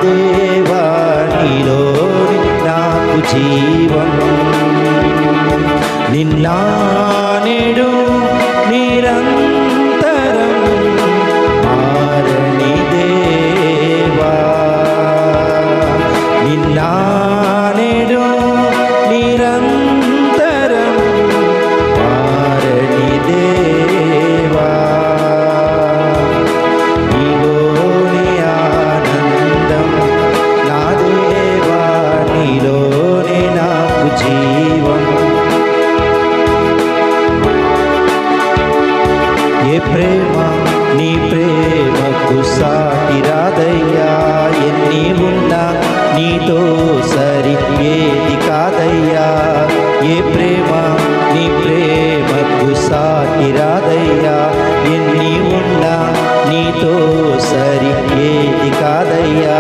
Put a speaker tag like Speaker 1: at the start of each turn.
Speaker 1: దేవా నీలోని నాకు జీవం. నిన్న నేడు నిరంతరం మారని దేవా. నిన్న నేడు నిరంతరం మారని దేవా. నీలోని ఆనందం నా దేవా నీలోని నాకు జీవం. ఏ ప్రేమ నీ ప్రేమకు సాటి రాదయ్యా. ఎన్ని ఉన్నా నీతో సరి ఏది కాదయ్యా. ఏ ప్రేమ నీ ప్రేమకు సాటి రాదయ్యా. ఎన్ని ఉన్నా నీతో సరి ఏది కాదయ్యా.